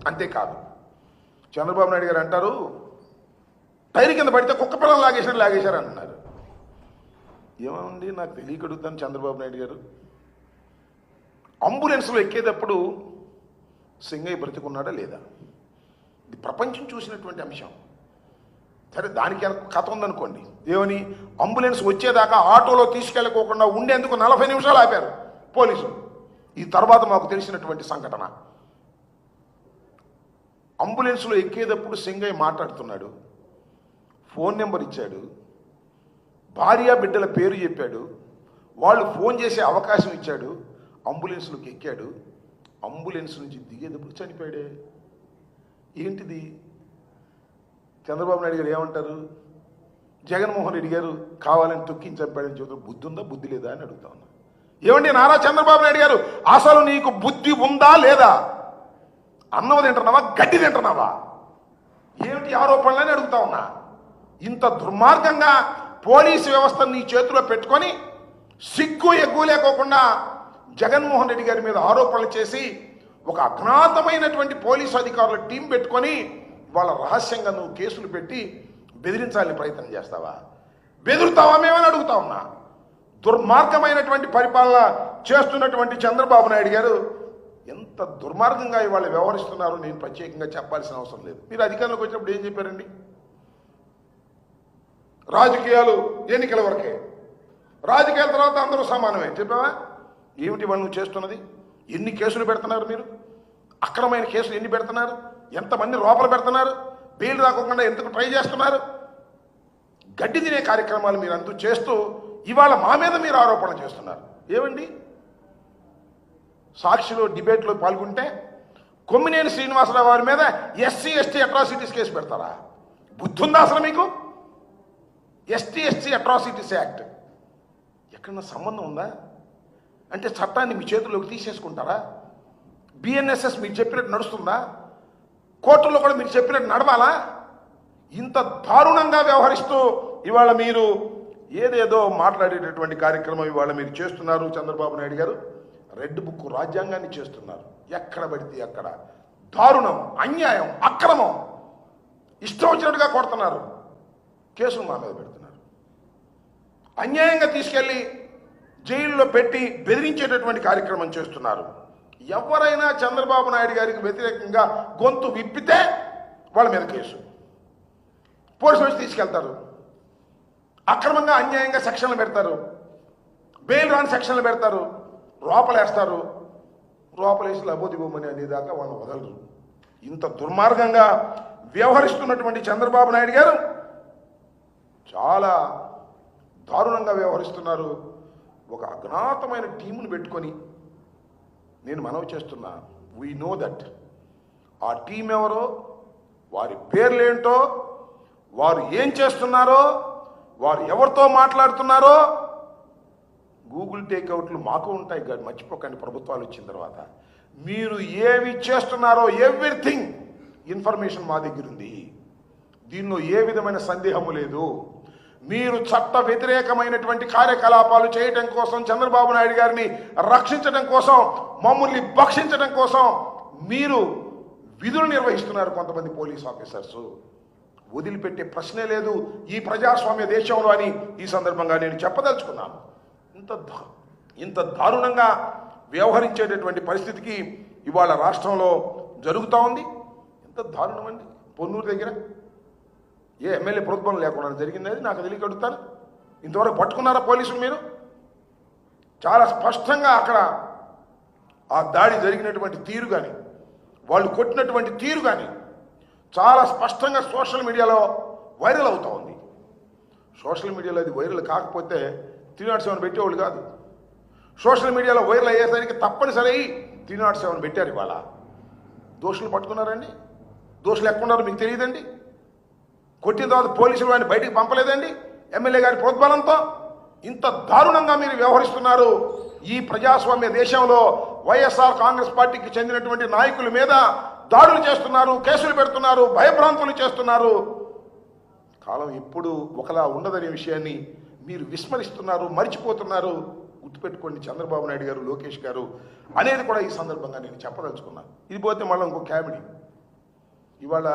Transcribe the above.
అంతేకాదు చంద్రబాబు నాయుడు గారు అంటారు, టైర్ కింద పడితే కుక్క పిల్లలు లాగేశారు అంటున్నారు. ఏమండి నాకు తెలియక అడుగుతాను చంద్రబాబు నాయుడు గారు, అంబులెన్స్లో ఎక్కేటప్పుడు సింగయ్య బ్రతికున్నాడా లేదా? ఇది ప్రపంచం చూసినటువంటి అంశం. సరే దానికి కథ ఉందనుకోండి, ఏమని అంబులెన్స్ వచ్చేదాకా ఆటోలో తీసుకెళ్ళకోకుండా ఉండేందుకు 40 నిమిషాలు ఆపారు పోలీసులు. ఈ తర్వాత మాకు తెలిసినటువంటి సంఘటన. అంబులెన్స్లో ఎక్కేటప్పుడు సింగయ్య మాట్లాడుతున్నాడు, ఫోన్ నెంబర్ ఇచ్చాడు, భార్య బిడ్డల పేరు చెప్పాడు, వాళ్ళు ఫోన్ చేసే అవకాశం ఇచ్చాడు, అంబులెన్స్లోకి ఎక్కాడు, అంబులెన్స్ నుంచి దిగేటప్పుడు చనిపోయాడే. ఏంటిది? చంద్రబాబు నాయుడు గారు ఏమంటారు? జగన్మోహన్ రెడ్డి గారు కావాలని తొక్కించి చంపాడని చెబుతారు. బుద్ధి ఉందా బుద్ధి లేదా అని అడుగుతా ఉన్నా. ఏమండి నారా చంద్రబాబు నాయుడు గారు, అసలు నీకు బుద్ధి ఉందా లేదా? అన్నం తింటున్నావా గడ్డి తింటున్నావా? ఏమిటి ఆరోపణలని అడుగుతా ఉన్నా. ఇంత దుర్మార్గంగా పోలీసు వ్యవస్థను నీ చేతిలో పెట్టుకొని సిగ్గు ఎగ్గు లేకోకుండా జగన్మోహన్ రెడ్డి గారి మీద ఆరోపణలు చేసి ఒక అజ్ఞాతమైనటువంటి పోలీసు అధికారుల టీం పెట్టుకొని వాళ్ళ రహస్యంగా నువ్వు కేసులు పెట్టి బెదిరించాలని ప్రయత్నం చేస్తావా? బెదురుతావా మేమని అడుగుతా ఉన్నా. దుర్మార్గమైనటువంటి పరిపాలన చేస్తున్నటువంటి చంద్రబాబు నాయుడు గారు ఎంత దుర్మార్గంగా ఇవాళ వ్యవహరిస్తున్నారో నేను ప్రత్యేకంగా చెప్పాల్సిన అవసరం లేదు. మీరు అధికారంలోకి వచ్చినప్పుడు ఏం చెప్పారండి? రాజకీయాలు ఎన్నికల వరకే, రాజకీయాల తర్వాత అందరూ సమానమే చెప్పావా? ఏమిటి వాళ్ళు నువ్వు చేస్తున్నది? ఎన్ని కేసులు పెడుతున్నారు మీరు? అక్రమైన కేసులు ఎన్ని పెడుతున్నారు? ఎంతమంది లోపల పెడుతున్నారు? బెయిల్ రాకుండా ఎందుకు ట్రై చేస్తున్నారు? గడ్డి తినే కార్యక్రమాలు మీరు అంతా చేస్తూ ఇవాళ మా మీద మీరు ఆరోపణ చేస్తున్నారు. ఏమండి? సాక్షిలో డిబేట్లో పాల్గొంటే కొమ్మినేని శ్రీనివాసరావు వారి మీద ఎస్సీ ఎస్టీ అట్రాసిటీస్ కేసు పెడతారా? బుద్ధి ఉందా అసలు మీకు? ఎస్టీ ఎస్టీ అట్రాసిటీస్ యాక్ట్ ఎక్కడన్నా సంబంధం ఉందా? అంటే చట్టాన్ని మీ చేతుల్లోకి తీసేసుకుంటారా? బిఎన్ఎస్ఎస్ మీరు చెప్పినట్టు నడుస్తుందా? కోర్టుల్లో కూడా మీరు చెప్పినట్టు నడవాలా? ఇంత దారుణంగా వ్యవహరిస్తూ ఇవాళ మీరు ఏదేదో మాట్లాడేటటువంటి కార్యక్రమం ఇవాళ మీరు చేస్తున్నారు. చంద్రబాబు నాయుడు గారు రెడ్ బుక్ రాజ్యాంగాన్ని చేస్తున్నారు. ఎక్కడ పడితే అక్కడ దారుణం, అన్యాయం, అక్రమం ఇష్టం వచ్చినట్టుగా కొడుతున్నారు. కేసులు మా మీద పెడుతున్నారు. అన్యాయంగా తీసుకెళ్లి జైల్లో పెట్టి బెదిరించేటటువంటి కార్యక్రమం చేస్తున్నారు. ఎవరైనా చంద్రబాబు నాయుడు గారికి వ్యతిరేకంగా గొంతు విప్పితే వాళ్ళ మీద కేసు, పోలీసులు వచ్చి తీసుకెళ్తారు. అక్రమంగా అన్యాయంగా సెక్షన్లు పెడతారు, బెయిల్ రాని సెక్షన్లు పెడతారు, లోపలేస్తారు. లోపలేసి లబోదిబోమని అనేదాకా వాళ్ళు వదలరు. ఇంత దుర్మార్గంగా వ్యవహరిస్తున్నటువంటి చంద్రబాబు నాయుడు గారు చాలా దారుణంగా వ్యవహరిస్తున్నారు. ఒక అజ్ఞాతమైన టీమును పెట్టుకొని నేను మనవి చేస్తున్నా, వీ నో దట్ ఆ టీం ఎవరో, వారి పేర్లేంటో, వారు ఏం చేస్తున్నారో, వారు ఎవరితో మాట్లాడుతున్నారో గూగుల్ టేక్అవుట్లు మాకు ఉంటాయి. మర్చిపోకండి, ప్రభుత్వాలు వచ్చిన తర్వాత మీరు ఏవి చేస్తున్నారో ఎవ్రీథింగ్ ఇన్ఫర్మేషన్ మా దగ్గర ఉంది. దీనిలో ఏ విధమైన సందేహము లేదు. మీరు చట్ట వ్యతిరేకమైనటువంటి కార్యకలాపాలు చేయడం కోసం, చంద్రబాబు నాయుడు గారిని రక్షించడం కోసం, మమ్మల్ని భక్షించడం కోసం మీరు విధులు నిర్వహిస్తున్నారు కొంతమంది పోలీస్ ఆఫీసర్స్. వదిలిపెట్టే ప్రశ్నే లేదు ఈ ప్రజాస్వామ్య దేశంలో అని ఈ సందర్భంగా నేను చెప్పదలుచుకున్నాను. ఇంత దారుణంగా వ్యవహరించేటటువంటి పరిస్థితికి ఇవాళ రాష్ట్రంలో జరుగుతూ ఉంది. ఎంత దారుణం అండి. పొన్నూరు దగ్గర ఏ ఎమ్మెల్యే ప్రోద్బలం లేకుండా జరిగింది, అది నాకు తెలియక అడుగుతాను. ఇంతవరకు పట్టుకున్నారా పోలీసులు? మీరు చాలా స్పష్టంగా అక్కడ ఆ దాడి జరిగినటువంటి తీరు కానీ, వాళ్ళు కొట్టినటువంటి తీరు కానీ చాలా స్పష్టంగా సోషల్ మీడియాలో వైరల్ అవుతూ ఉంది. సోషల్ మీడియాలో అది వైరల్ కాకపోతే 307 పెట్టేవాళ్ళు కాదు. సోషల్ మీడియాలో వైరల్ అయ్యేసరికి తప్పనిసరి 307 పెట్టారు. ఇవాళ దోషులు పట్టుకున్నారండి. దోషులు ఎక్కడున్నారో మీకు తెలియదండి. కొట్టిన తర్వాత పోలీసులు వాడిని బయటికి పంపలేదండి ఎమ్మెల్యే గారి ప్రోద్బలంతో. ఇంత దారుణంగా మీరు వ్యవహరిస్తున్నారు. ఈ ప్రజాస్వామ్య దేశంలో వైఎస్ఆర్ కాంగ్రెస్ పార్టీకి చెందినటువంటి నాయకుల మీద దాడులు చేస్తున్నారు, కేసులు పెడుతున్నారు, భయభ్రాంతులు చేస్తున్నారు. కాలం ఎప్పుడు ఒకలా ఉండదనే విషయాన్ని మీరు విస్మరిస్తున్నారు, మర్చిపోతున్నారు. గుర్తుపెట్టుకోండి, చంద్రబాబు నాయుడు గారు, లోకేష్ గారు అనేది కూడా ఈ సందర్భంగా నేను చెప్పదలుచుకున్నాను. ఇది పోతే మళ్ళీ ఇంకో క్యాబినెట్ ఇవాళ